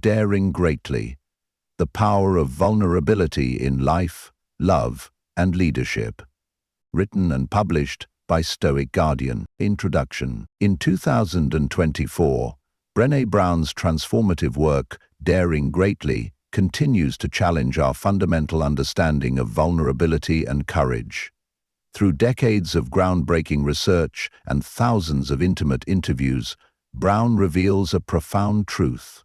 Daring Greatly: The Power of Vulnerability in Life, Love, and Leadership. Written and published by Stoic Guardian. Introduction. In 2024, Brené Brown's transformative work, Daring Greatly, continues to challenge our fundamental understanding of vulnerability and courage. Through decades of groundbreaking research and thousands of intimate interviews, Brown reveals a profound truth.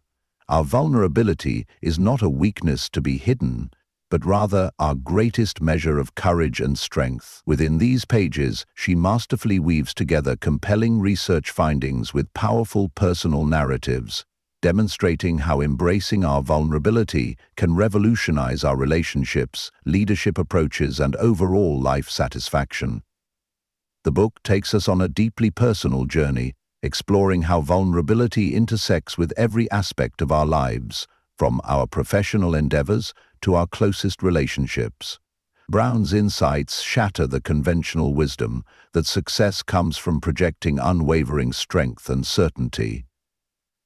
Our vulnerability is not a weakness to be hidden, but rather our greatest measure of courage and strength. Within these pages, she masterfully weaves together compelling research findings with powerful personal narratives, demonstrating how embracing our vulnerability can revolutionize our relationships, leadership approaches, and overall life satisfaction. The book takes us on a deeply personal journey, exploring how vulnerability intersects with every aspect of our lives, from our professional endeavors to our closest relationships. Brown's insights shatter the conventional wisdom that success comes from projecting unwavering strength and certainty.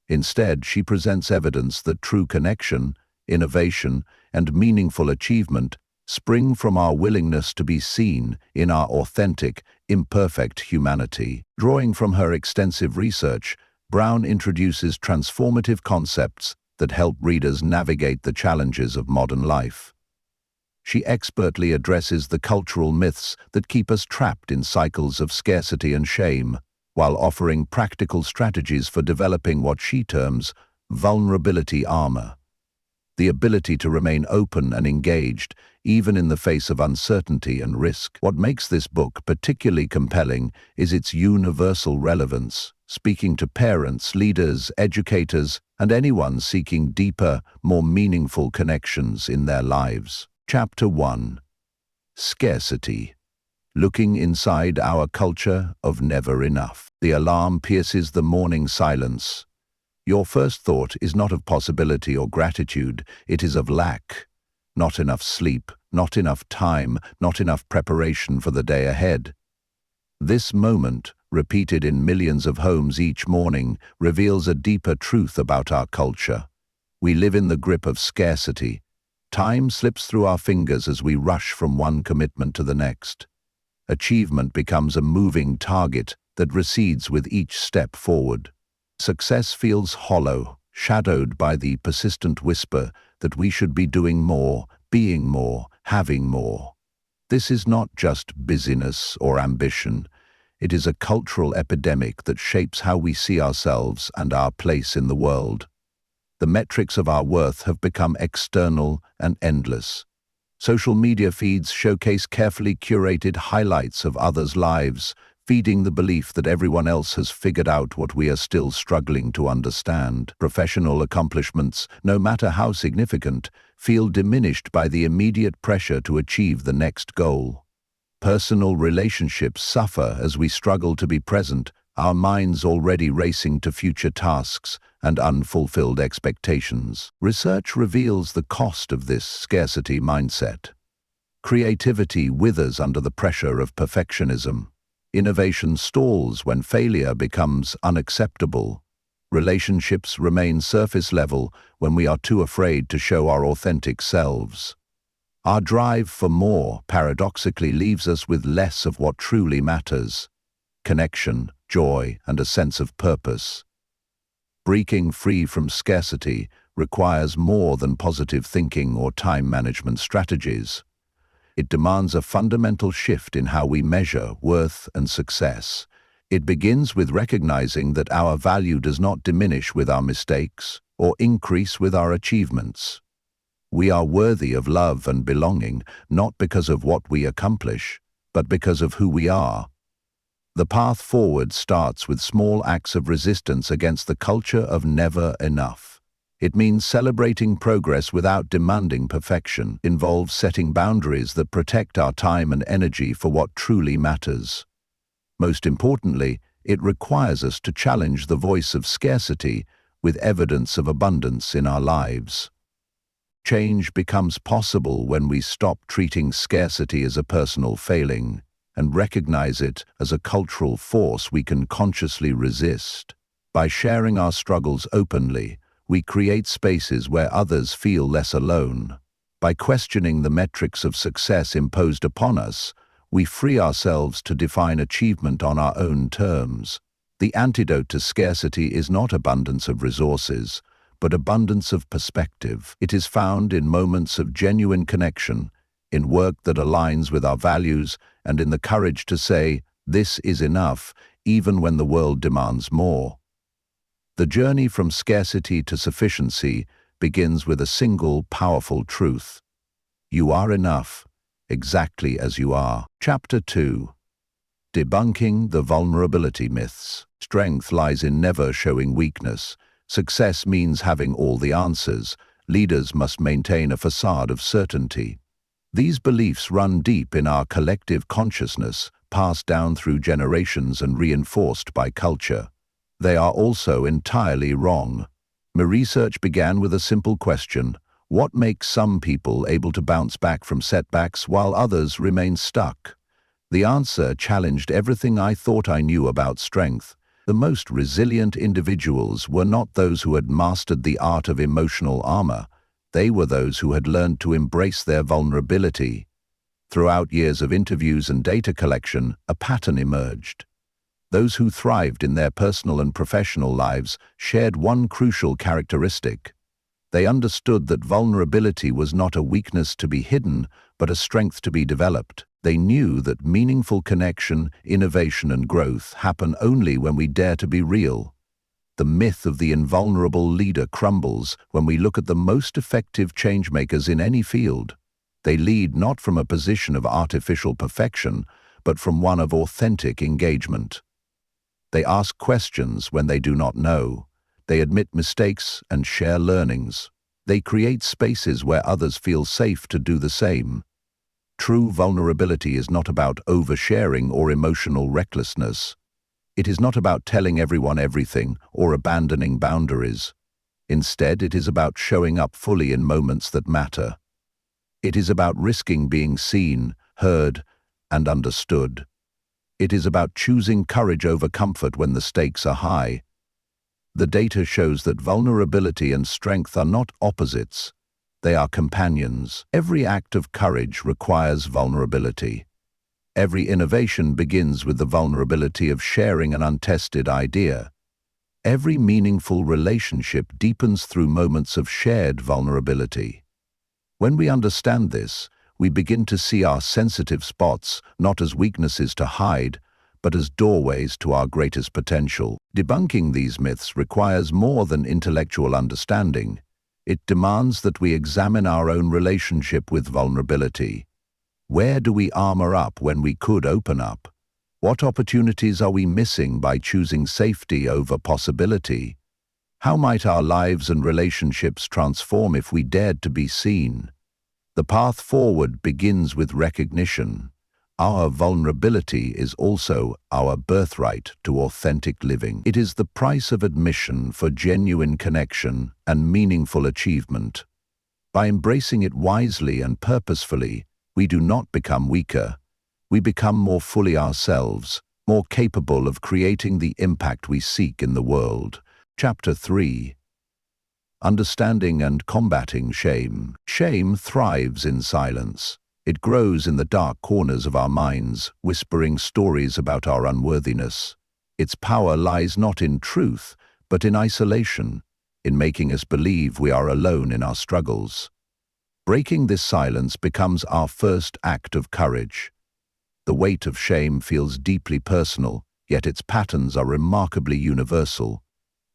Instead, she presents evidence that true connection, innovation, and meaningful achievement spring from our willingness to be seen in our authentic, imperfect humanity. Drawing from her extensive research, Brown introduces transformative concepts that help readers navigate the challenges of modern life. She expertly addresses the cultural myths that keep us trapped in cycles of scarcity and shame, while offering practical strategies for developing what she terms vulnerability armor, the ability to remain open and engaged even in the face of uncertainty and risk. What makes this book particularly compelling is its universal relevance, speaking to parents, leaders, educators, and anyone seeking deeper, more meaningful connections in their lives. Chapter 1. Scarcity. Looking inside our culture of never enough. The alarm pierces the morning silence. Your first thought is not of possibility or gratitude, it is of lack. Not enough sleep, not enough time, not enough preparation for the day ahead. This moment, repeated in millions of homes each morning, reveals a deeper truth about our culture. We live in the grip of scarcity. Time slips through our fingers as we rush from one commitment to the next. Achievement becomes a moving target that recedes with each step forward. Success feels hollow, shadowed by the persistent whisper that we should be doing more, being more, having more. This is not just busyness or ambition. It is a cultural epidemic that shapes how we see ourselves and our place in the world. The metrics of our worth have become external and endless. Social media feeds showcase carefully curated highlights of others' lives, feeding the belief that everyone else has figured out what we are still struggling to understand. Professional accomplishments, no matter how significant, feel diminished by the immediate pressure to achieve the next goal. Personal relationships suffer as we struggle to be present, our minds already racing to future tasks and unfulfilled expectations. Research reveals the cost of this scarcity mindset. Creativity withers under the pressure of perfectionism. Innovation stalls when failure becomes unacceptable. Relationships remain surface level when we are too afraid to show our authentic selves. Our drive for more, paradoxically, leaves us with less of what truly matters: connection, joy, and a sense of purpose. Breaking free from scarcity requires more than positive thinking or time management strategies. It demands a fundamental shift in how we measure worth and success. It begins with recognizing that our value does not diminish with our mistakes or increase with our achievements. We are worthy of love and belonging, not because of what we accomplish, but because of who we are. The path forward starts with small acts of resistance against the culture of never enough. It means celebrating progress without demanding perfection, involves setting boundaries that protect our time and energy for what truly matters. Most importantly, it requires us to challenge the voice of scarcity with evidence of abundance in our lives. Change becomes possible when we stop treating scarcity as a personal failing and recognize it as a cultural force we can consciously resist. By sharing our struggles openly, we create spaces where others feel less alone. By questioning the metrics of success imposed upon us, we free ourselves to define achievement on our own terms. The antidote to scarcity is not abundance of resources, but abundance of perspective. It is found in moments of genuine connection, in work that aligns with our values, and in the courage to say, "This is enough," even when the world demands more. The journey from scarcity to sufficiency begins with a single, powerful truth. You are enough, exactly as you are. Chapter 2. Debunking the vulnerability myths. Strength lies in never showing weakness. Success means having all the answers. Leaders must maintain a facade of certainty. These beliefs run deep in our collective consciousness, passed down through generations and reinforced by culture. They are also entirely wrong. My research began with a simple question: what makes some people able to bounce back from setbacks while others remain stuck? The answer challenged everything I thought I knew about strength. The most resilient individuals were not those who had mastered the art of emotional armor. They were those who had learned to embrace their vulnerability. Throughout years of interviews and data collection, a pattern emerged. Those who thrived in their personal and professional lives shared one crucial characteristic. They understood that vulnerability was not a weakness to be hidden, but a strength to be developed. They knew that meaningful connection, innovation, and growth happen only when we dare to be real. The myth of the invulnerable leader crumbles when we look at the most effective changemakers in any field. They lead not from a position of artificial perfection, but from one of authentic engagement. They ask questions when they do not know. They admit mistakes and share learnings. They create spaces where others feel safe to do the same. True vulnerability is not about oversharing or emotional recklessness. It is not about telling everyone everything or abandoning boundaries. Instead, it is about showing up fully in moments that matter. It is about risking being seen, heard, and understood. It is about choosing courage over comfort when the stakes are high. The data shows that vulnerability and strength are not opposites. They are companions. Every act of courage requires vulnerability. Every innovation begins with the vulnerability of sharing an untested idea. Every meaningful relationship deepens through moments of shared vulnerability. When we understand this, we begin to see our sensitive spots not as weaknesses to hide, but as doorways to our greatest potential. Debunking these myths requires more than intellectual understanding. It demands that we examine our own relationship with vulnerability. Where do we armor up when we could open up? What opportunities are we missing by choosing safety over possibility? How might our lives and relationships transform if we dared to be seen? The path forward begins with recognition. Our vulnerability is also our birthright to authentic living. It is the price of admission for genuine connection and meaningful achievement. By embracing it wisely and purposefully, we do not become weaker. We become more fully ourselves, more capable of creating the impact we seek in the world. Chapter 3. Understanding and combating shame. Shame thrives in silence. It grows in the dark corners of our minds, whispering stories about our unworthiness. Its power lies not in truth, but in isolation, in making us believe we are alone in our struggles. Breaking this silence becomes our first act of courage. The weight of shame feels deeply personal, yet its patterns are remarkably universal.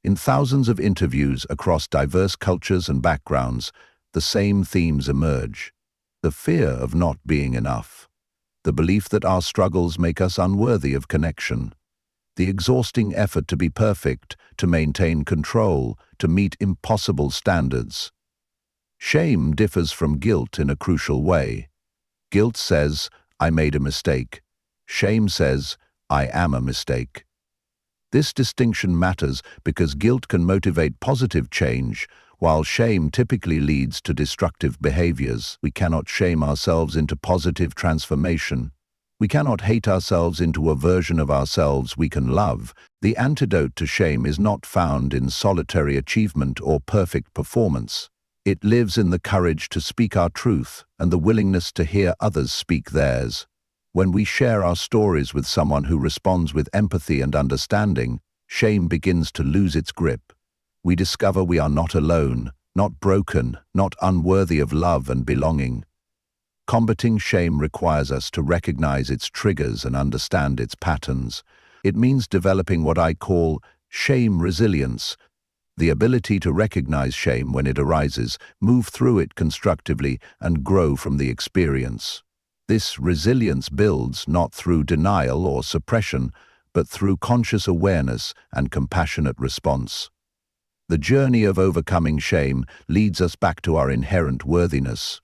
In thousands of interviews across diverse cultures and backgrounds, the same themes emerge. The fear of not being enough. The belief that our struggles make us unworthy of connection. The exhausting effort to be perfect, to maintain control, to meet impossible standards. Shame differs from guilt in a crucial way. Guilt says, "I made a mistake." Shame says, "I am a mistake." This distinction matters because guilt can motivate positive change, while shame typically leads to destructive behaviors. We cannot shame ourselves into positive transformation. We cannot hate ourselves into a version of ourselves we can love. The antidote to shame is not found in solitary achievement or perfect performance. It lives in the courage to speak our truth and the willingness to hear others speak theirs. When we share our stories with someone who responds with empathy and understanding, shame begins to lose its grip. We discover we are not alone, not broken, not unworthy of love and belonging. Combating shame requires us to recognize its triggers and understand its patterns. It means developing what I call shame resilience, the ability to recognize shame when it arises, move through it constructively, and grow from the experience. This resilience builds not through denial or suppression, but through conscious awareness and compassionate response. The journey of overcoming shame leads us back to our inherent worthiness.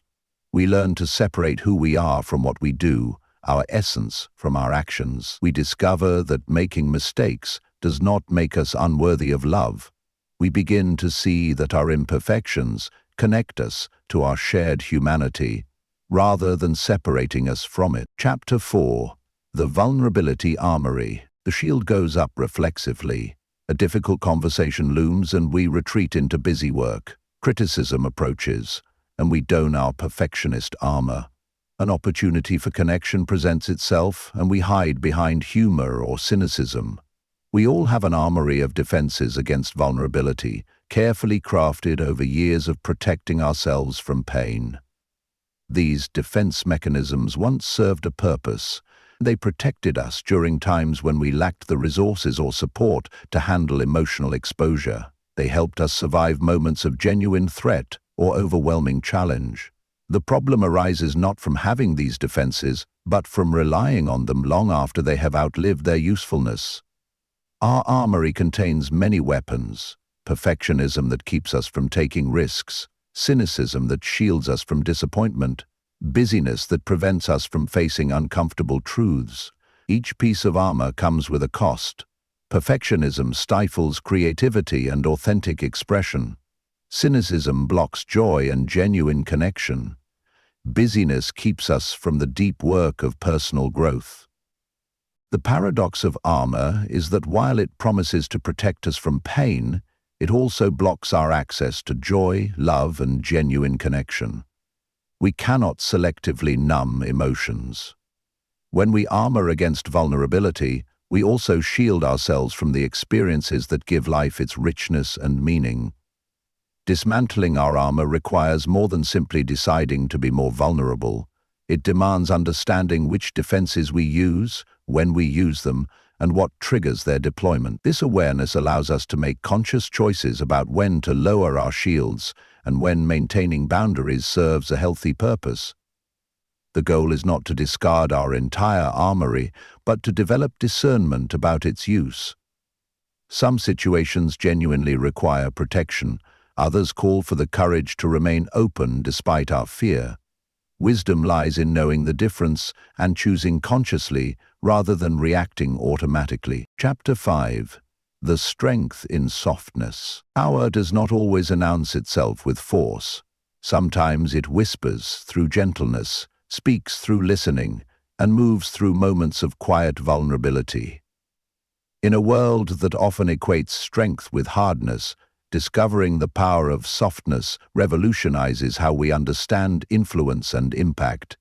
We learn to separate who we are from what we do, our essence from our actions. We discover that making mistakes does not make us unworthy of love. We begin to see that our imperfections connect us to our shared humanity, rather than separating us from it. Chapter 4. The Vulnerability Armory. The shield goes up reflexively. A difficult conversation looms and we retreat into busy work. Criticism approaches, and we don our perfectionist armor. An opportunity for connection presents itself, and we hide behind humor or cynicism. We all have an armory of defenses against vulnerability, carefully crafted over years of protecting ourselves from pain. These defense mechanisms once served a purpose. They protected us during times when we lacked the resources or support to handle emotional exposure. They helped us survive moments of genuine threat or overwhelming challenge. The problem arises not from having these defenses, but from relying on them long after they have outlived their usefulness. Our armory contains many weapons: perfectionism that keeps us from taking risks, cynicism that shields us from disappointment, busyness that prevents us from facing uncomfortable truths. Each piece of armor comes with a cost. Perfectionism stifles creativity and authentic expression. Cynicism blocks joy and genuine connection. Busyness keeps us from the deep work of personal growth. The paradox of armor is that while it promises to protect us from pain, it also blocks our access to joy, love, and genuine connection. We cannot selectively numb emotions. When we armor against vulnerability, we also shield ourselves from the experiences that give life its richness and meaning. Dismantling our armor requires more than simply deciding to be more vulnerable. It demands understanding which defenses we use, when we use them, and what triggers their deployment. This awareness allows us to make conscious choices about when to lower our shields and when maintaining boundaries serves a healthy purpose. The goal is not to discard our entire armory, but to develop discernment about its use. Some situations genuinely require protection. Others call for the courage to remain open despite our fear. Wisdom lies in knowing the difference and choosing consciously rather than reacting automatically. Chapter 5. The Strength in Softness. Power does not always announce itself with force. Sometimes it whispers through gentleness, speaks through listening, and moves through moments of quiet vulnerability. In a world that often equates strength with hardness, discovering the power of softness revolutionizes how we understand influence and impact.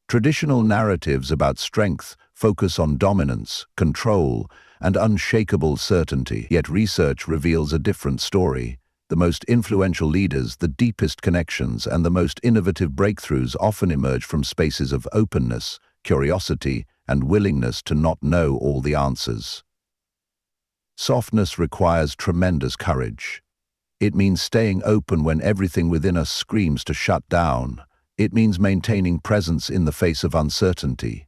Traditional narratives about strength focus on dominance, control, and unshakable certainty, yet research reveals a different story. The most influential leaders, the deepest connections, and the most innovative breakthroughs often emerge from spaces of openness, curiosity, and willingness to not know all the answers. Softness requires tremendous courage. It means staying open when everything within us screams to shut down. It means maintaining presence in the face of uncertainty.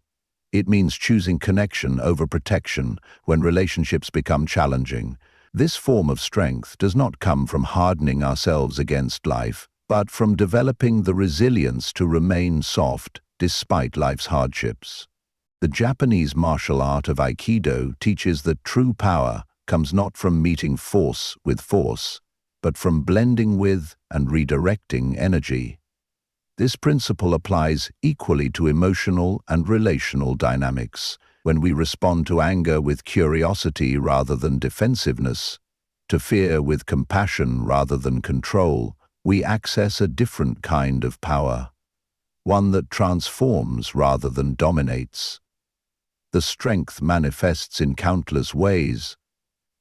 It means choosing connection over protection when relationships become challenging. This form of strength does not come from hardening ourselves against life, but from developing the resilience to remain soft despite life's hardships. The Japanese martial art of Aikido teaches that true power comes not from meeting force with force, but from blending with and redirecting energy. This principle applies equally to emotional and relational dynamics. When we respond to anger with curiosity rather than defensiveness, to fear with compassion rather than control, we access a different kind of power, one that transforms rather than dominates. The strength manifests in countless ways.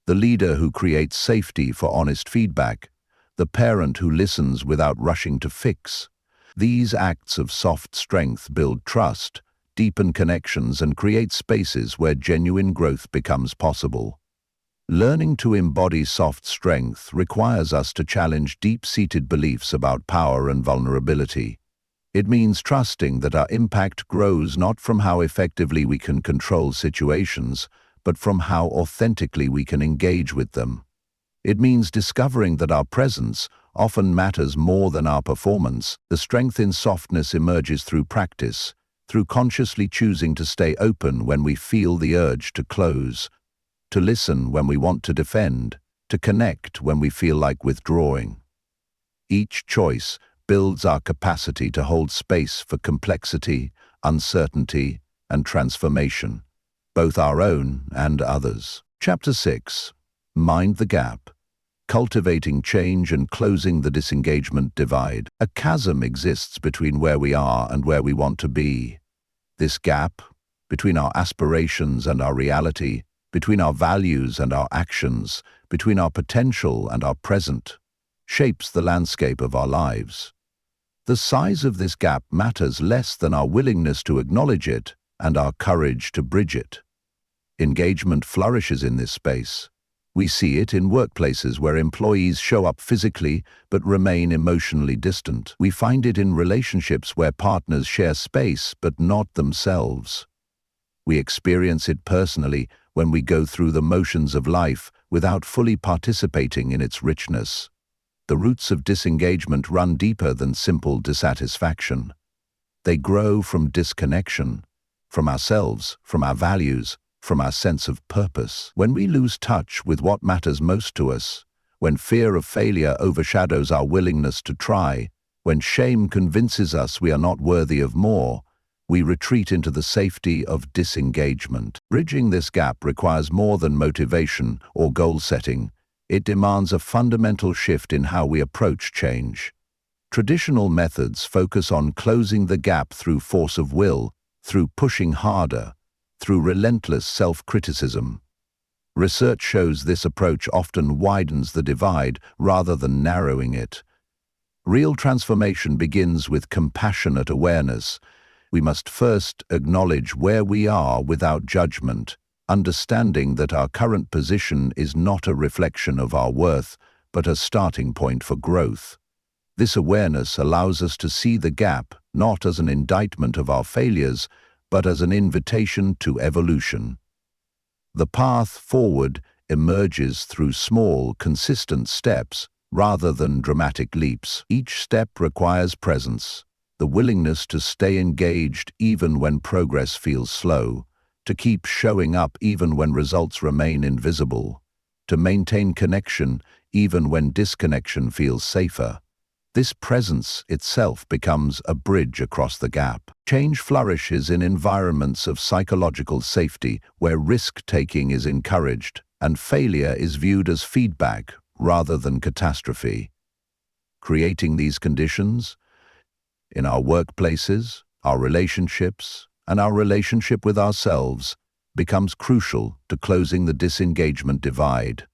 The leader who creates safety for honest feedback, the parent who listens without rushing to fix. These acts of soft strength build trust, deepen connections, and create spaces where genuine growth becomes possible. Learning to embody soft strength requires us to challenge deep-seated beliefs about power and vulnerability. It means trusting that our impact grows not from how effectively we can control situations, but from how authentically we can engage with them. It means discovering that our presence often matters more than our performance. The strength in softness emerges through practice, through consciously choosing to stay open when we feel the urge to close, to listen when we want to defend, to connect when we feel like withdrawing. Each choice builds our capacity to hold space for complexity, uncertainty, and transformation, both our own and others. Chapter 6. Mind the Gap. Cultivating change and closing the disengagement divide. A chasm exists between where we are and where we want to be. This gap, between our aspirations and our reality, between our values and our actions, between our potential and our present, shapes the landscape of our lives. The size of this gap matters less than our willingness to acknowledge it and our courage to bridge it. Engagement flourishes in this space. We see it in workplaces where employees show up physically but remain emotionally distant. We find it in relationships where partners share space but not themselves. We experience it personally when we go through the motions of life without fully participating in its richness. The roots of disengagement run deeper than simple dissatisfaction. They grow from disconnection, from ourselves, from our values, from our sense of purpose. When we lose touch with what matters most to us, when fear of failure overshadows our willingness to try, when shame convinces us we are not worthy of more, we retreat into the safety of disengagement. Bridging this gap requires more than motivation or goal setting. It demands a fundamental shift in how we approach change. Traditional methods focus on closing the gap through force of will, through pushing harder, through relentless self-criticism. Research shows this approach often widens the divide rather than narrowing it. Real transformation begins with compassionate awareness. We must first acknowledge where we are without judgment, understanding that our current position is not a reflection of our worth, but a starting point for growth. This awareness allows us to see the gap not as an indictment of our failures, but as an invitation to evolution. The path forward emerges through small, consistent steps rather than dramatic leaps. Each step requires presence, the willingness to stay engaged even when progress feels slow, to keep showing up even when results remain invisible, to maintain connection even when disconnection feels safer. This presence itself becomes a bridge across the gap. Change flourishes in environments of psychological safety where risk-taking is encouraged and failure is viewed as feedback rather than catastrophe. Creating these conditions in our workplaces, our relationships, and our relationship with ourselves becomes crucial to closing the disengagement divide.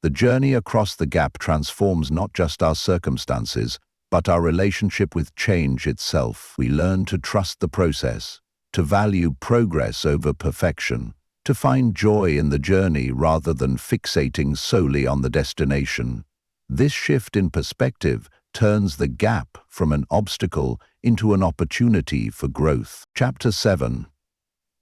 The journey across the gap transforms not just our circumstances, but our relationship with change itself. We learn to trust the process, to value progress over perfection, to find joy in the journey rather than fixating solely on the destination. This shift in perspective turns the gap from an obstacle into an opportunity for growth. Chapter 7.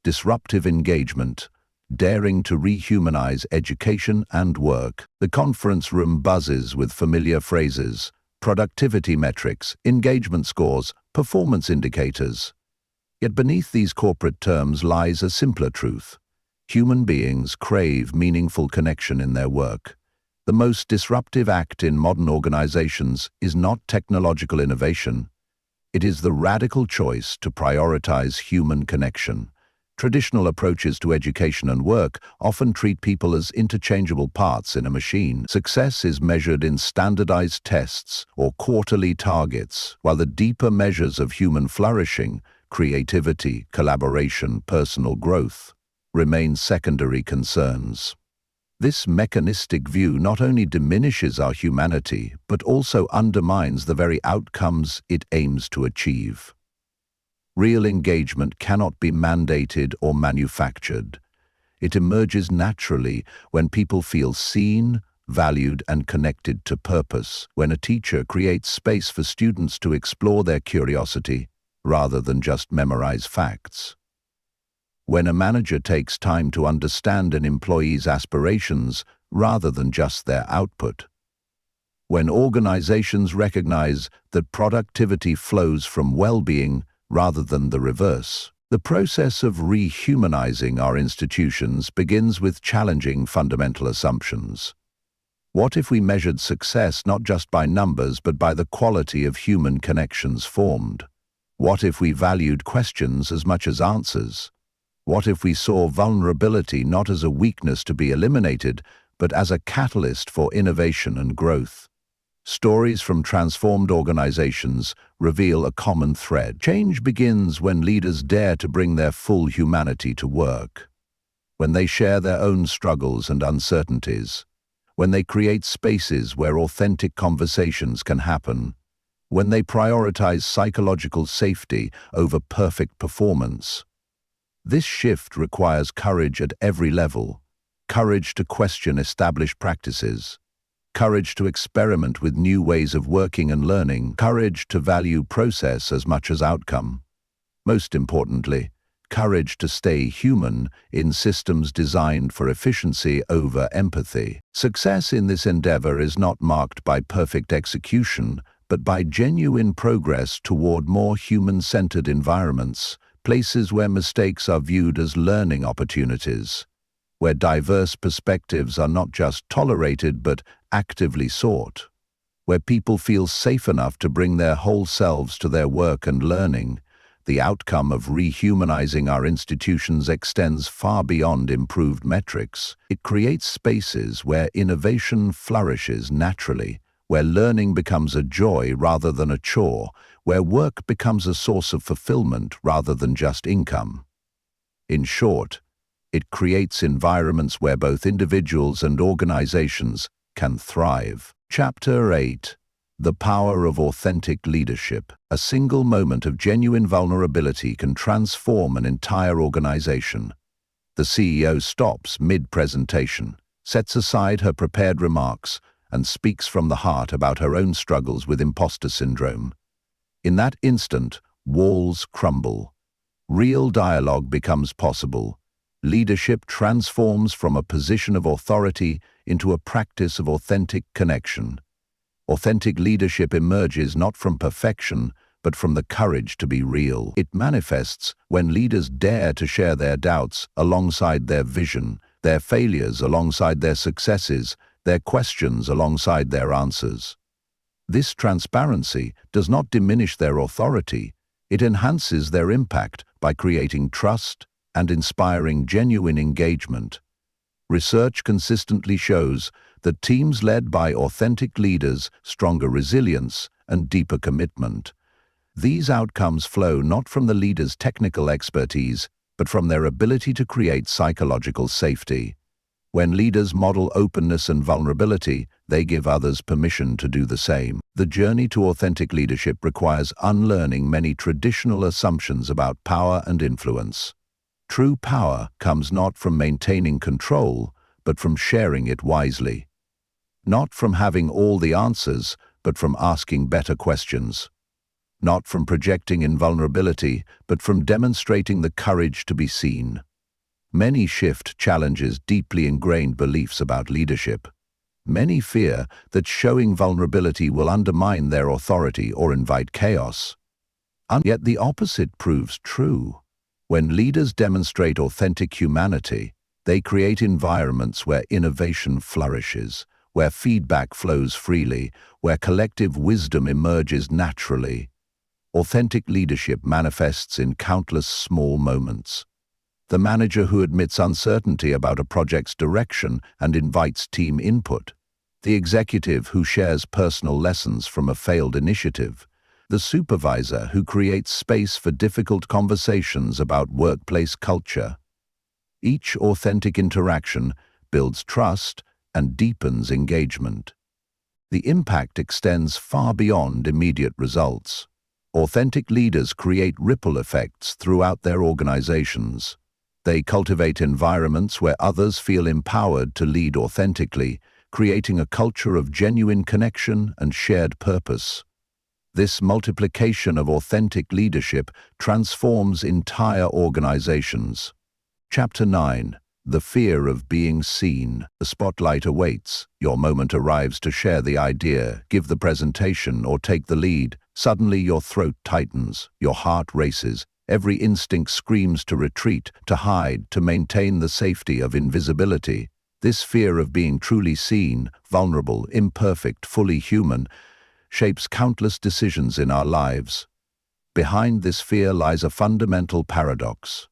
Disruptive Engagement. Daring to rehumanize education and work. The conference room buzzes with familiar phrases, productivity metrics, engagement scores, performance indicators. Yet beneath these corporate terms lies a simpler truth. Human beings crave meaningful connection in their work. The most disruptive act in modern organizations is not technological innovation. It is the radical choice to prioritize human connection. Traditional approaches to education and work often treat people as interchangeable parts in a machine. Success is measured in standardized tests or quarterly targets, while the deeper measures of human flourishing, creativity, collaboration, personal growth, remain secondary concerns. This mechanistic view not only diminishes our humanity, but also undermines the very outcomes it aims to achieve. Real engagement cannot be mandated or manufactured. It emerges naturally when people feel seen, valued, and connected to purpose, when a teacher creates space for students to explore their curiosity rather than just memorize facts. When a manager takes time to understand an employee's aspirations rather than just their output. When organizations recognize that productivity flows from well-being rather than the reverse. The process of rehumanizing our institutions begins with challenging fundamental assumptions. What if we measured success not just by numbers but by the quality of human connections formed? What if we valued questions as much as answers? What if we saw vulnerability not as a weakness to be eliminated, but as a catalyst for innovation and growth? Stories from transformed organizations reveal a common thread. Change begins when leaders dare to bring their full humanity to work. When they share their own struggles and uncertainties. When they create spaces where authentic conversations can happen. When they prioritize psychological safety over perfect performance. This shift requires courage at every level. Courage to question established practices. Courage to experiment with new ways of working and learning. Courage to value process as much as outcome. Most importantly, courage to stay human in systems designed for efficiency over empathy. Success in this endeavor is not marked by perfect execution, but by genuine progress toward more human-centered environments, places where mistakes are viewed as learning opportunities, where diverse perspectives are not just tolerated but actively sought, where people feel safe enough to bring their whole selves to their work and learning. The outcome of rehumanizing our institutions extends far beyond improved metrics. It creates spaces where innovation flourishes naturally, where learning becomes a joy rather than a chore, where work becomes a source of fulfillment rather than just income. In short, it creates environments where both individuals and organizations can thrive. Chapter 8. The Power of Authentic Leadership. A single moment of genuine vulnerability can transform an entire organization. The CEO stops mid-presentation, sets aside her prepared remarks, and speaks from the heart about her own struggles with imposter syndrome. In that instant, walls crumble. Real dialogue becomes possible. Leadership transforms from a position of authority into a practice of authentic connection. Authentic leadership emerges not from perfection, but from the courage to be real. It manifests when leaders dare to share their doubts alongside their vision, their failures alongside their successes, their questions alongside their answers. This transparency does not diminish their authority. It enhances their impact by creating trust and inspiring genuine engagement. Research consistently shows that teams led by authentic leaders stronger resilience and deeper commitment. These outcomes flow not from the leader's technical expertise, but from their ability to create psychological safety. When leaders model openness and vulnerability, they give others permission to do the same. The journey to authentic leadership requires unlearning many traditional assumptions about power and influence. True power comes not from maintaining control, but from sharing it wisely. Not from having all the answers, but from asking better questions. Not from projecting invulnerability, but from demonstrating the courage to be seen. Many shift challenges deeply ingrained beliefs about leadership. Many fear that showing vulnerability will undermine their authority or invite chaos. And yet the opposite proves true. When leaders demonstrate authentic humanity, they create environments where innovation flourishes, where feedback flows freely, where collective wisdom emerges naturally. Authentic leadership manifests in countless small moments. The manager who admits uncertainty about a project's direction and invites team input. The executive who shares personal lessons from a failed initiative. The supervisor who creates space for difficult conversations about workplace culture. Each authentic interaction builds trust and deepens engagement. The impact extends far beyond immediate results. Authentic leaders create ripple effects throughout their organizations. They cultivate environments where others feel empowered to lead authentically, creating a culture of genuine connection and shared purpose. This multiplication of authentic leadership transforms entire organizations. Chapter 9. The fear of being seen. The spotlight awaits. Your moment arrives to share the idea, give the presentation, or take the lead. Suddenly your throat tightens, your heart races. Every instinct screams to retreat, to hide, to maintain the safety of invisibility. This fear of being truly seen, vulnerable, imperfect, fully human, shapes countless decisions in our lives. Behind this fear lies a fundamental paradox.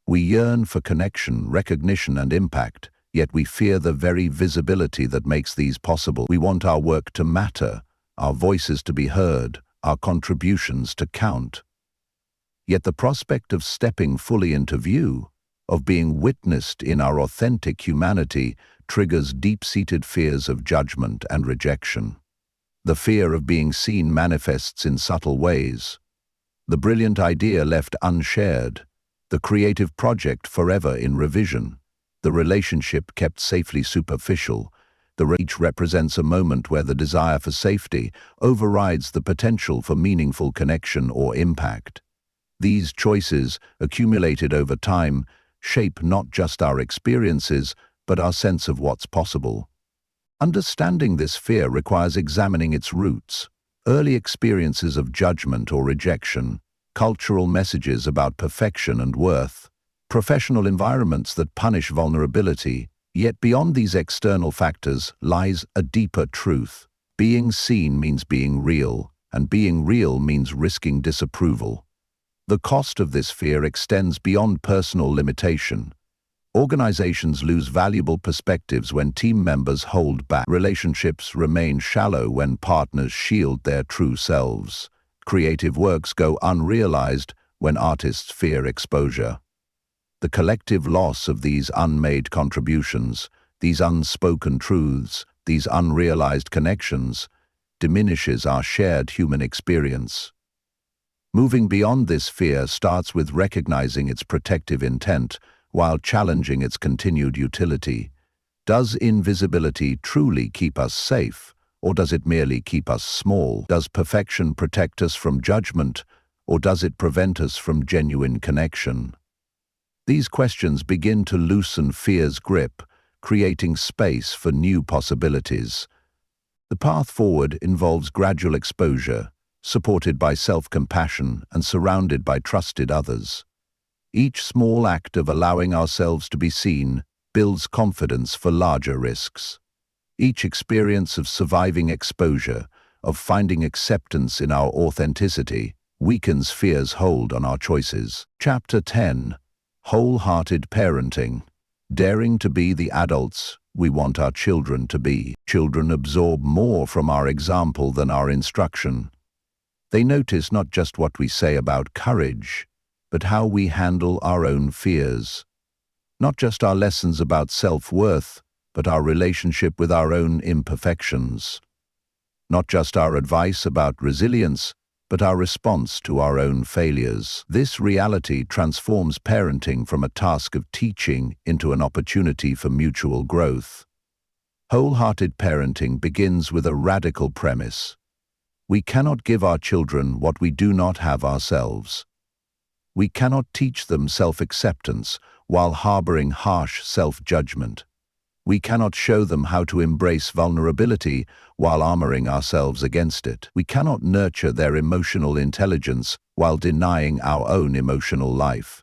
We yearn for connection, recognition, and impact, yet we fear the very visibility that makes these possible. We want our work to matter, our voices to be heard, our contributions to count. Yet the prospect of stepping fully into view, of being witnessed in our authentic humanity, triggers deep-seated fears of judgment and rejection. The fear of being seen manifests in subtle ways. The brilliant idea left unshared, the creative project forever in revision, the relationship kept safely superficial. Each represents a moment where the desire for safety overrides the potential for meaningful connection or impact. These choices, accumulated over time, shape not just our experiences, but our sense of what's possible. Understanding this fear requires examining its roots. Early experiences of judgment or rejection, cultural messages about perfection and worth, professional environments that punish vulnerability. Yet beyond these external factors lies a deeper truth. Being seen means being real, and being real means risking disapproval. The cost of this fear extends beyond personal limitation. Organizations lose valuable perspectives when team members hold back. Relationships remain shallow when partners shield their true selves. Creative works go unrealized when artists fear exposure. The collective loss of these unmade contributions, these unspoken truths, these unrealized connections, diminishes our shared human experience. Moving beyond this fear starts with recognizing its protective intent while challenging its continued utility. Does invisibility truly keep us safe, or does it merely keep us small? Does perfection protect us from judgment, or does it prevent us from genuine connection? These questions begin to loosen fear's grip, creating space for new possibilities. The path forward involves gradual exposure, supported by self-compassion and surrounded by trusted others. Each small act of allowing ourselves to be seen builds confidence for larger risks. Each experience of surviving exposure, of finding acceptance in our authenticity, weakens fear's hold on our choices. Chapter 10. Wholehearted Parenting. Daring to be the adults we want our children to be. Children absorb more from our example than our instruction. They notice not just what we say about courage, but how we handle our own fears. Not just our lessons about self-worth, but our relationship with our own imperfections. Not just our advice about resilience, but our response to our own failures. This reality transforms parenting from a task of teaching into an opportunity for mutual growth. Wholehearted parenting begins with a radical premise. We cannot give our children what we do not have ourselves. We cannot teach them self-acceptance while harboring harsh self-judgment. We cannot show them how to embrace vulnerability while armoring ourselves against it. We cannot nurture their emotional intelligence while denying our own emotional life.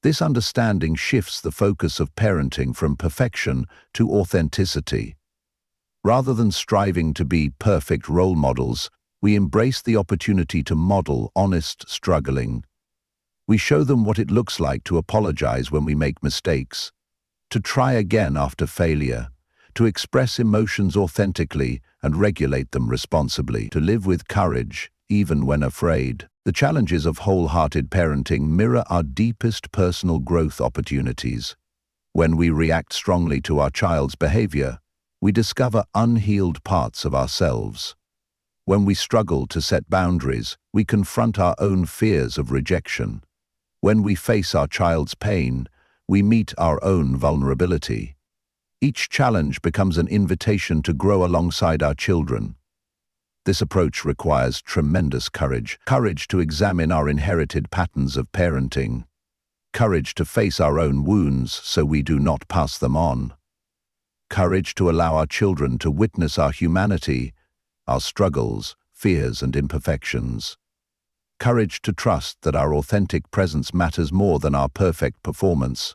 This understanding shifts the focus of parenting from perfection to authenticity. Rather than striving to be perfect role models, We embrace the opportunity to model honest struggling. We show them what it looks like to apologize when we make mistakes, to try again after failure, to express emotions authentically and regulate them responsibly, to live with courage, even when afraid. The challenges of wholehearted parenting mirror our deepest personal growth opportunities. When we react strongly to our child's behavior, we discover unhealed parts of ourselves. When we struggle to set boundaries, we confront our own fears of rejection. When we face our child's pain, we meet our own vulnerability. Each challenge becomes an invitation to grow alongside our children. This approach requires tremendous courage to examine our inherited patterns of parenting, courage to face our own wounds so we do not pass them on, courage to allow our children to witness our humanity, our struggles, fears, and imperfections, courage to trust that our authentic presence matters more than our perfect performance.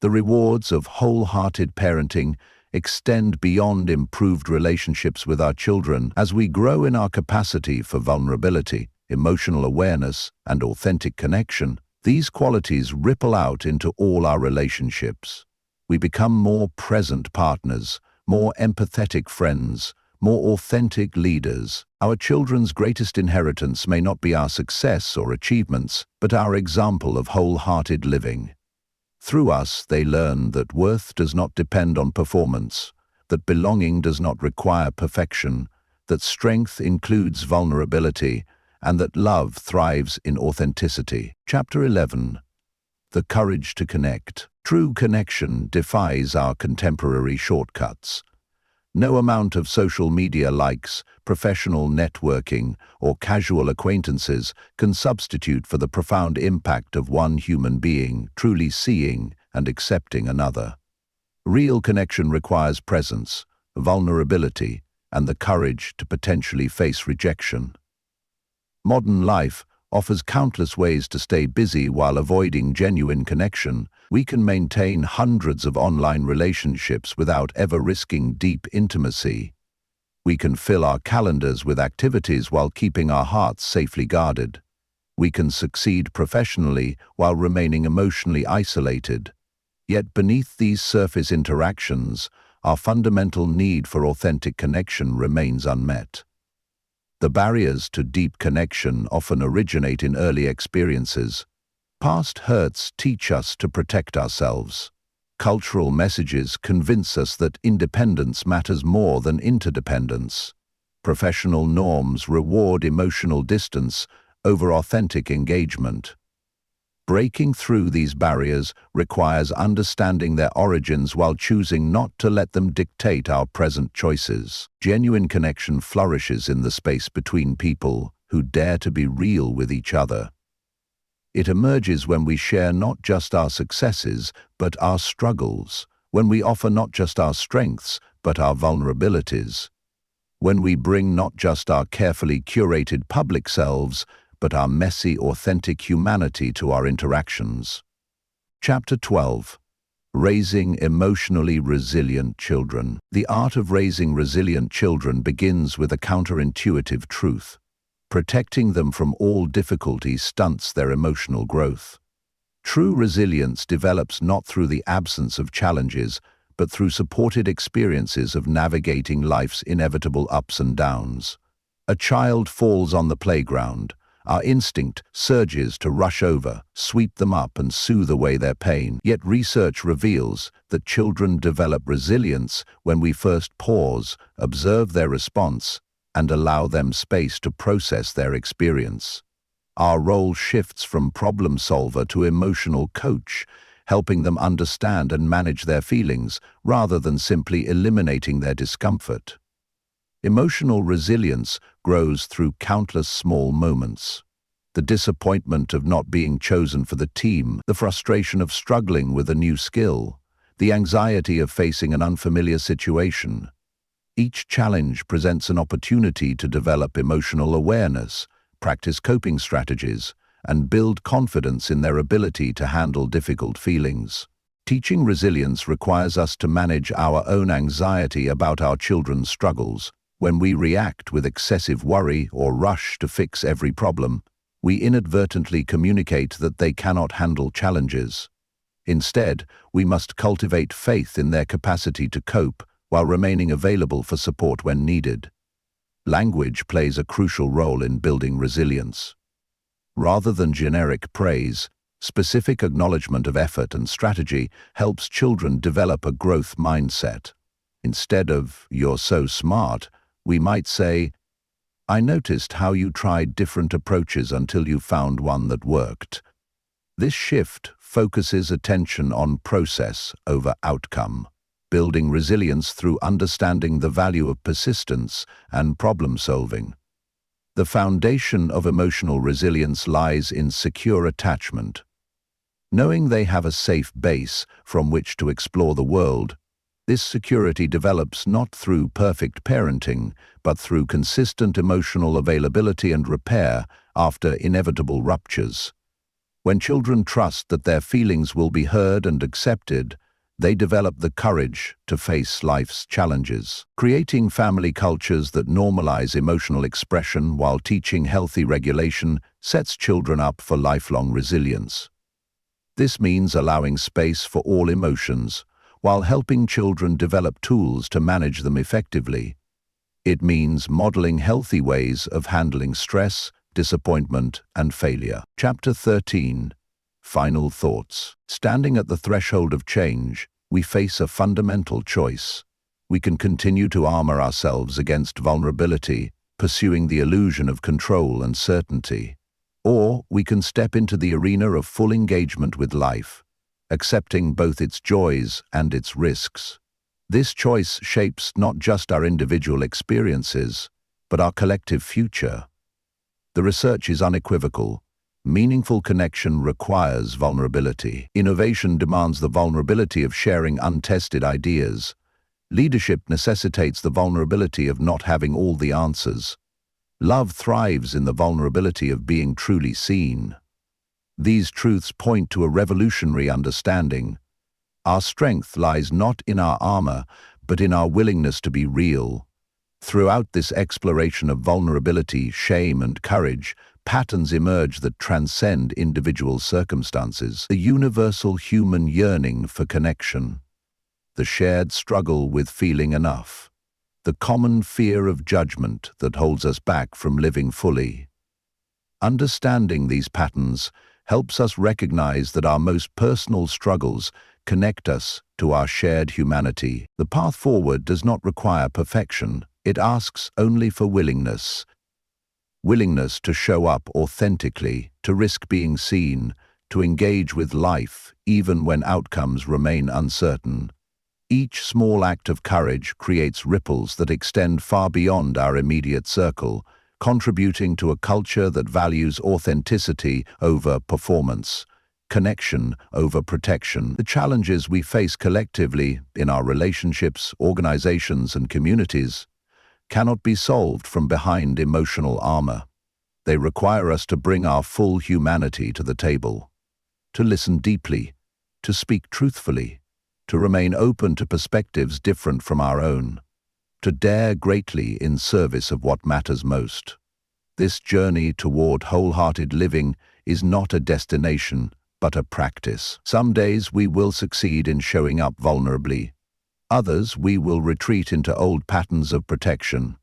The rewards of wholehearted parenting extend beyond improved relationships with our children as we grow in our capacity for vulnerability, emotional awareness, and authentic connection. These qualities ripple out into all our relationships. We become more present partners, more empathetic friends, more authentic leaders. Our children's greatest inheritance may not be our success or achievements, but our example of wholehearted living. Through us, they learn that worth does not depend on performance, that belonging does not require perfection, that strength includes vulnerability, and that love thrives in authenticity. Chapter 11. The courage to connect. True connection defies our contemporary shortcuts. No amount of social media likes, professional networking, or casual acquaintances can substitute for the profound impact of one human being truly seeing and accepting another. Real connection requires presence, vulnerability, and the courage to potentially face rejection. Modern life offers countless ways to stay busy while avoiding genuine connection. We can maintain hundreds of online relationships without ever risking deep intimacy. We can fill our calendars with activities while keeping our hearts safely guarded. We can succeed professionally while remaining emotionally isolated. Yet beneath these surface interactions, our fundamental need for authentic connection remains unmet. The barriers to deep connection often originate in early experiences. Past hurts teach us to protect ourselves. Cultural messages convince us that independence matters more than interdependence. Professional norms reward emotional distance over authentic engagement. Breaking through these barriers requires understanding their origins while choosing not to let them dictate our present choices. Genuine connection flourishes in the space between people who dare to be real with each other. It emerges when we share not just our successes, but our struggles, when we offer not just our strengths, but our vulnerabilities, when we bring not just our carefully curated public selves, but our messy, authentic humanity to our interactions. Chapter 12. Raising emotionally resilient children. The art of raising resilient children begins with a counterintuitive truth. Protecting them from all difficulty stunts their emotional growth. True resilience develops not through the absence of challenges, but through supported experiences of navigating life's inevitable ups and downs. A child falls on the playground. Our instinct surges to rush over, sweep them up, and soothe away their pain. Yet research reveals that children develop resilience when we first pause, observe their response, and allow them space to process their experience. Our role shifts from problem solver to emotional coach, helping them understand and manage their feelings rather than simply eliminating their discomfort. Emotional resilience grows through countless small moments. The disappointment of not being chosen for the team, the frustration of struggling with a new skill, the anxiety of facing an unfamiliar situation. Each challenge presents an opportunity to develop emotional awareness, practice coping strategies, and build confidence in their ability to handle difficult feelings. Teaching resilience requires us to manage our own anxiety about our children's struggles. When we react with excessive worry or rush to fix every problem, we inadvertently communicate that they cannot handle challenges. Instead, we must cultivate faith in their capacity to cope while remaining available for support when needed. Language plays a crucial role in building resilience. Rather than generic praise, specific acknowledgement of effort and strategy helps children develop a growth mindset. Instead of, "You're so smart," we might say, "I noticed how you tried different approaches until you found one that worked." This shift focuses attention on process over outcome, building resilience through understanding the value of persistence and problem solving. The foundation of emotional resilience lies in secure attachment. Knowing they have a safe base from which to explore the world, this security develops not through perfect parenting, but through consistent emotional availability and repair after inevitable ruptures. When children trust that their feelings will be heard and accepted, they develop the courage to face life's challenges. Creating family cultures that normalize emotional expression while teaching healthy regulation sets children up for lifelong resilience. This means allowing space for all emotions, while helping children develop tools to manage them effectively. It means modeling healthy ways of handling stress, disappointment, and failure. Chapter 13. Final Thoughts. Standing at the threshold of change, we face a fundamental choice. We can continue to armor ourselves against vulnerability, pursuing the illusion of control and certainty. Or we can step into the arena of full engagement with life, accepting both its joys and its risks. This choice shapes not just our individual experiences, but our collective future. The research is unequivocal. Meaningful connection requires vulnerability. Innovation demands the vulnerability of sharing untested ideas. Leadership necessitates the vulnerability of not having all the answers. Love thrives in the vulnerability of being truly seen. These truths point to a revolutionary understanding. Our strength lies not in our armor, but in our willingness to be real. Throughout this exploration of vulnerability, shame, and courage, patterns emerge that transcend individual circumstances. The universal human yearning for connection, the shared struggle with feeling enough, the common fear of judgment that holds us back from living fully. Understanding these patterns helps us recognize that our most personal struggles connect us to our shared humanity. The path forward does not require perfection. It asks only for willingness. Willingness to show up authentically, to risk being seen, to engage with life, even when outcomes remain uncertain. Each small act of courage creates ripples that extend far beyond our immediate circle, contributing to a culture that values authenticity over performance, connection over protection. The challenges we face collectively in our relationships, organizations, and communities cannot be solved from behind emotional armor. They require us to bring our full humanity to the table, to listen deeply, to speak truthfully, to remain open to perspectives different from our own, to dare greatly in service of what matters most. This journey toward wholehearted living is not a destination, but a practice. Some days we will succeed in showing up vulnerably. Others we will retreat into old patterns of protection.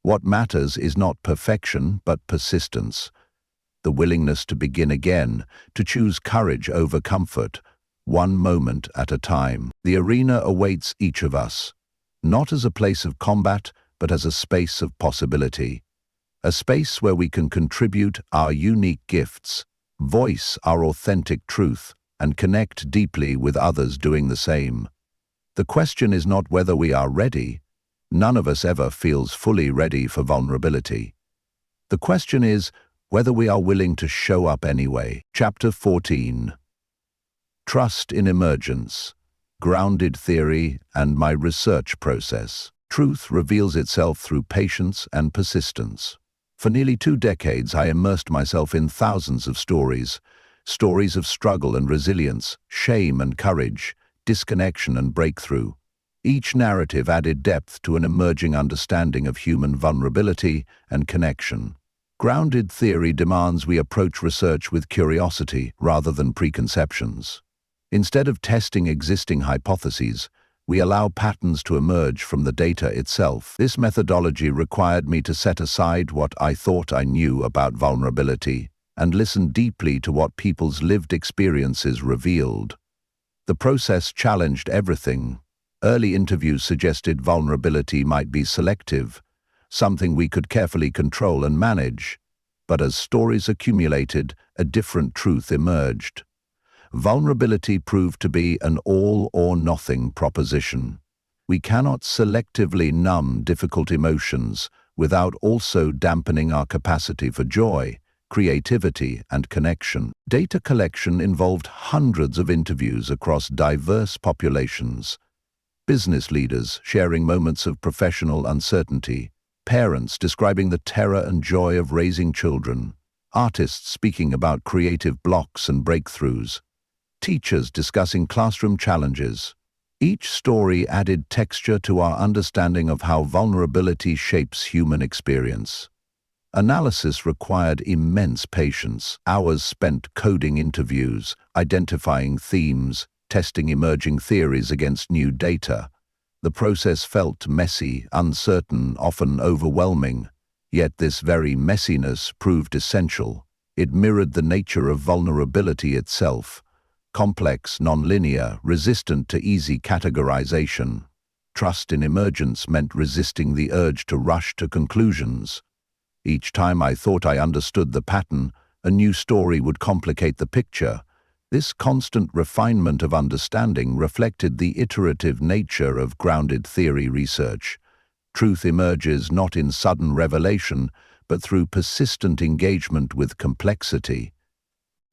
What matters is not perfection, but persistence. The willingness to begin again, to choose courage over comfort, one moment at a time. The arena awaits each of us, not as a place of combat, but as a space of possibility. A space where we can contribute our unique gifts, voice our authentic truth, and connect deeply with others doing the same. The question is not whether we are ready. None of us ever feels fully ready for vulnerability. The question is whether we are willing to show up anyway. Chapter 14. Trust in Emergence, Grounded Theory, and My Research Process. Truth reveals itself through patience and persistence. For nearly 2 decades, I immersed myself in thousands of stories of struggle and resilience, shame and courage, disconnection and breakthrough. Each narrative added depth to an emerging understanding of human vulnerability and connection. Grounded theory demands we approach research with curiosity rather than preconceptions. Instead of testing existing hypotheses, we allow patterns to emerge from the data itself. This methodology required me to set aside what I thought I knew about vulnerability and listen deeply to what people's lived experiences revealed. The process challenged everything. Early interviews suggested vulnerability might be selective, something we could carefully control and manage. But as stories accumulated, a different truth emerged. Vulnerability proved to be an all-or-nothing proposition. We cannot selectively numb difficult emotions without also dampening our capacity for joy, creativity, and connection. Data collection involved hundreds of interviews across diverse populations. Business leaders sharing moments of professional uncertainty, parents describing the terror and joy of raising children, artists speaking about creative blocks and breakthroughs, teachers discussing classroom challenges. Each story added texture to our understanding of how vulnerability shapes human experience. Analysis required immense patience, hours spent coding interviews, identifying themes, testing emerging theories against new data. The process felt messy, uncertain, often overwhelming. Yet this very messiness proved essential. It mirrored the nature of vulnerability itself. Complex, nonlinear, resistant to easy categorization. Trust in emergence meant resisting the urge to rush to conclusions. Each time I thought I understood the pattern, a new story would complicate the picture. This constant refinement of understanding reflected the iterative nature of grounded theory research. Truth emerges not in sudden revelation, but through persistent engagement with complexity.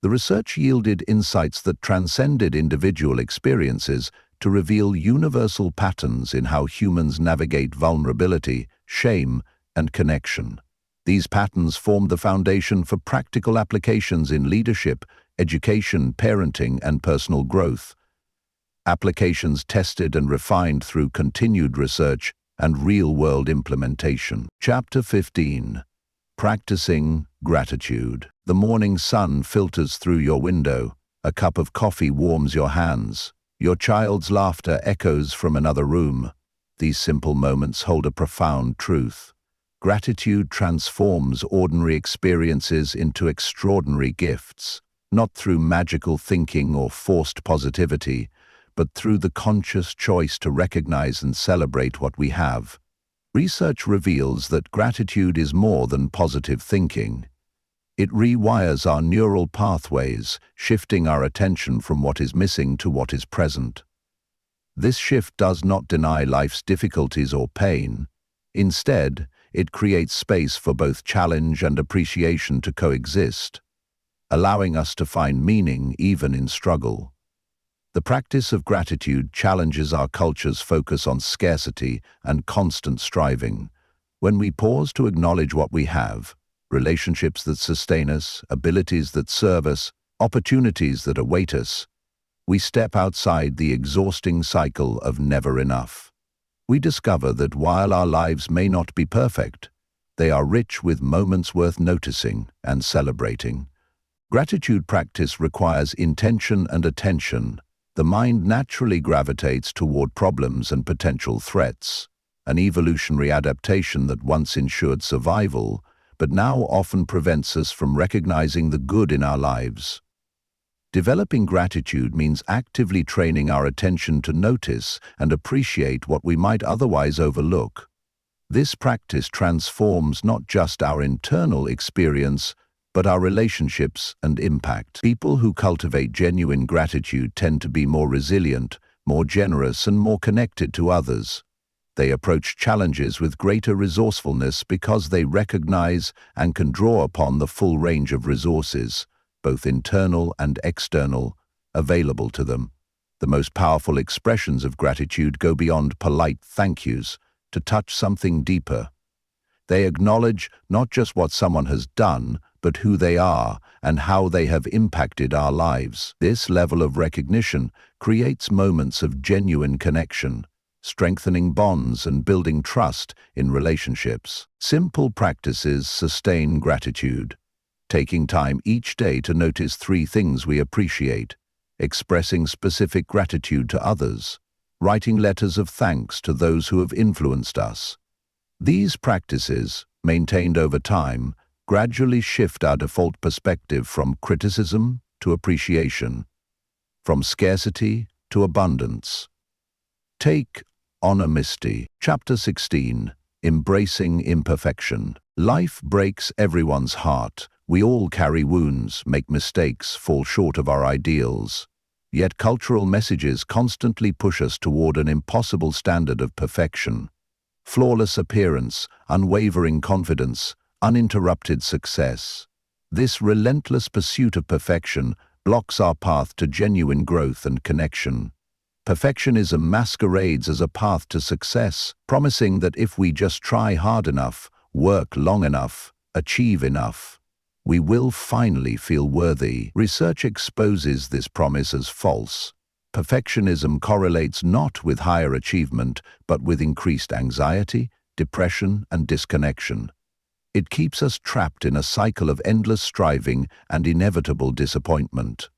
The research yielded insights that transcended individual experiences to reveal universal patterns in how humans navigate vulnerability, shame, and connection. These patterns formed the foundation for practical applications in leadership, education, parenting, and personal growth. Applications tested and refined through continued research and real-world implementation. Chapter 15. Practicing Gratitude. The morning sun filters through your window. A cup of coffee warms your hands. Your child's laughter echoes from another room. These simple moments hold a profound truth. Gratitude transforms ordinary experiences into extraordinary gifts, not through magical thinking or forced positivity, but through the conscious choice to recognize and celebrate what we have. Research reveals that gratitude is more than positive thinking. It rewires our neural pathways, shifting our attention from what is missing to what is present. This shift does not deny life's difficulties or pain. Instead, it creates space for both challenge and appreciation to coexist, allowing us to find meaning even in struggle. The practice of gratitude challenges our culture's focus on scarcity and constant striving. When we pause to acknowledge what we have, relationships that sustain us, abilities that serve us, opportunities that await us, we step outside the exhausting cycle of never enough. We discover that while our lives may not be perfect, they are rich with moments worth noticing and celebrating. Gratitude practice requires intention and attention. The mind naturally gravitates toward problems and potential threats, an evolutionary adaptation that once ensured survival, but now often prevents us from recognizing the good in our lives. Developing gratitude means actively training our attention to notice and appreciate what we might otherwise overlook. This practice transforms not just our internal experience, but our relationships and impact. People who cultivate genuine gratitude tend to be more resilient, more generous, and more connected to others. They approach challenges with greater resourcefulness because they recognize and can draw upon the full range of resources, both internal and external, available to them. The most powerful expressions of gratitude go beyond polite thank yous to touch something deeper. They acknowledge not just what someone has done, but who they are and how they have impacted our lives. This level of recognition creates moments of genuine connection, strengthening bonds and building trust in relationships. Simple practices sustain gratitude. Taking time each day to notice 3 things we appreciate, expressing specific gratitude to others, writing letters of thanks to those who have influenced us. These practices, maintained over time, gradually shift our default perspective from criticism to appreciation, from scarcity to abundance. Take Honesty, Chapter 16, Embracing Imperfection. Life breaks everyone's heart. We all carry wounds, make mistakes, fall short of our ideals. Yet cultural messages constantly push us toward an impossible standard of perfection. Flawless appearance, unwavering confidence, uninterrupted success. This relentless pursuit of perfection blocks our path to genuine growth and connection. Perfectionism masquerades as a path to success, promising that if we just try hard enough, work long enough, achieve enough, we will finally feel worthy. Research exposes this promise as false. Perfectionism correlates not with higher achievement, but with increased anxiety, depression, and disconnection. It keeps us trapped in a cycle of endless striving and inevitable disappointment.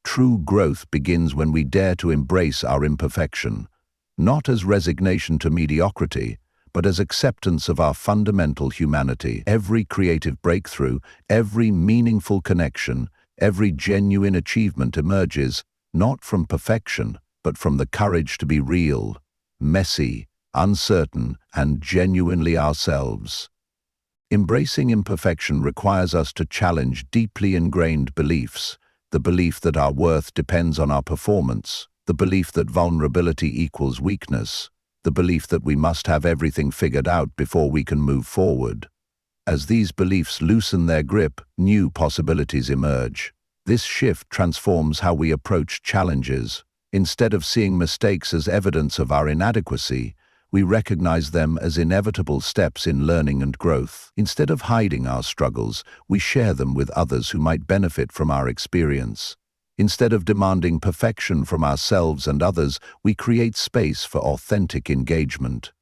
True growth begins when we dare to embrace our imperfection, not as resignation to mediocrity, but as acceptance of our fundamental humanity. Every creative breakthrough, every meaningful connection, every genuine achievement emerges not from perfection, but from the courage to be real, messy, uncertain, and genuinely ourselves. Embracing imperfection requires us to challenge deeply ingrained beliefs, the belief that our worth depends on our performance, the belief that vulnerability equals weakness, the belief that we must have everything figured out before we can move forward. As these beliefs loosen their grip, new possibilities emerge. This shift transforms how we approach challenges. Instead of seeing mistakes as evidence of our inadequacy, we recognize them as inevitable steps in learning and growth. Instead of hiding our struggles, we share them with others who might benefit from our experience. Instead of demanding perfection from ourselves and others, we create space for authentic engagement.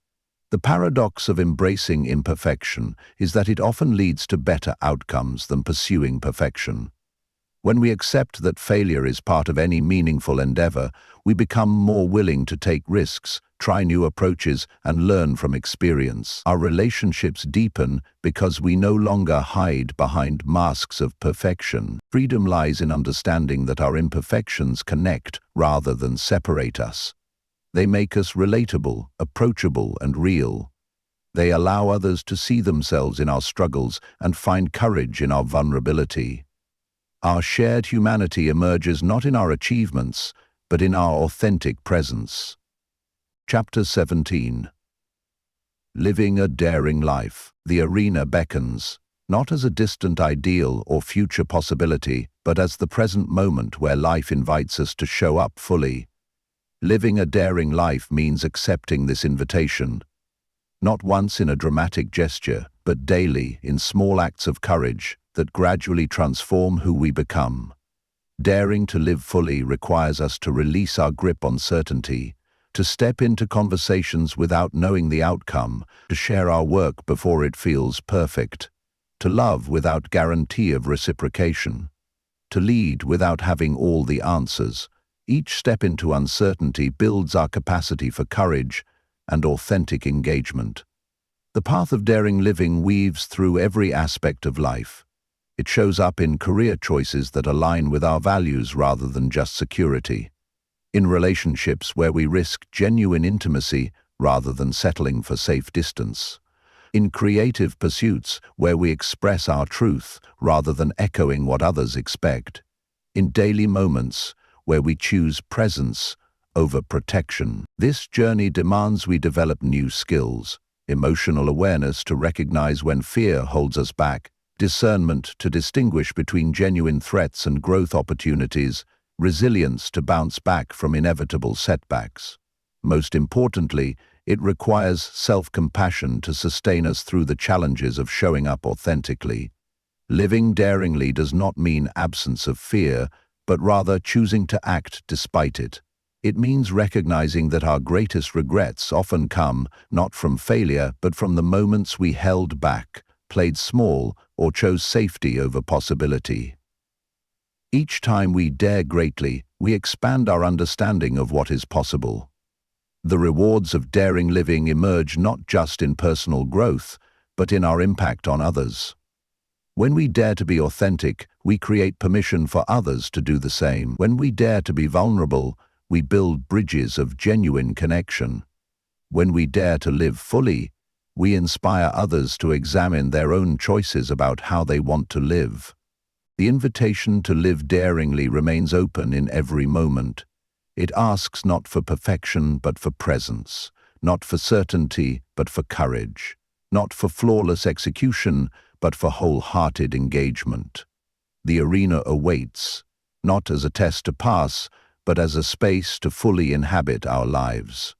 The paradox of embracing imperfection is that it often leads to better outcomes than pursuing perfection. When we accept that failure is part of any meaningful endeavor, we become more willing to take risks, try new approaches, and learn from experience. Our relationships deepen because we no longer hide behind masks of perfection. Freedom lies in understanding that our imperfections connect rather than separate us. They make us relatable, approachable, and real. They allow others to see themselves in our struggles and find courage in our vulnerability. Our shared humanity emerges not in our achievements, but in our authentic presence. Chapter 17. Living a Daring Life. The arena beckons, not as a distant ideal or future possibility, but as the present moment where life invites us to show up fully. Living a daring life means accepting this invitation, not once in a dramatic gesture, but daily in small acts of courage that gradually transform who we become. Daring to live fully requires us to release our grip on certainty, to step into conversations without knowing the outcome, to share our work before it feels perfect, to love without guarantee of reciprocation, to lead without having all the answers. Each step into uncertainty builds our capacity for courage and authentic engagement. The path of daring living weaves through every aspect of life. It shows up in career choices that align with our values rather than just security, in relationships where we risk genuine intimacy rather than settling for safe distance, in creative pursuits where we express our truth rather than echoing what others expect, in daily moments where we choose presence over protection. This journey demands we develop new skills, emotional awareness to recognize when fear holds us back, discernment to distinguish between genuine threats and growth opportunities, resilience to bounce back from inevitable setbacks. Most importantly, it requires self-compassion to sustain us through the challenges of showing up authentically. Living daringly does not mean absence of fear, but rather choosing to act despite it. It means recognizing that our greatest regrets often come not from failure but from the moments we held back, played small, or chose safety over possibility. Each time we dare greatly, we expand our understanding of what is possible. The rewards of daring living emerge not just in personal growth, but in our impact on others. When we dare to be authentic, we create permission for others to do the same. When we dare to be vulnerable, we build bridges of genuine connection. When we dare to live fully, we inspire others to examine their own choices about how they want to live. The invitation to live daringly remains open in every moment. It asks not for perfection but for presence, not for certainty but for courage, not for flawless execution but for wholehearted engagement. The arena awaits, not as a test to pass, but as a space to fully inhabit our lives.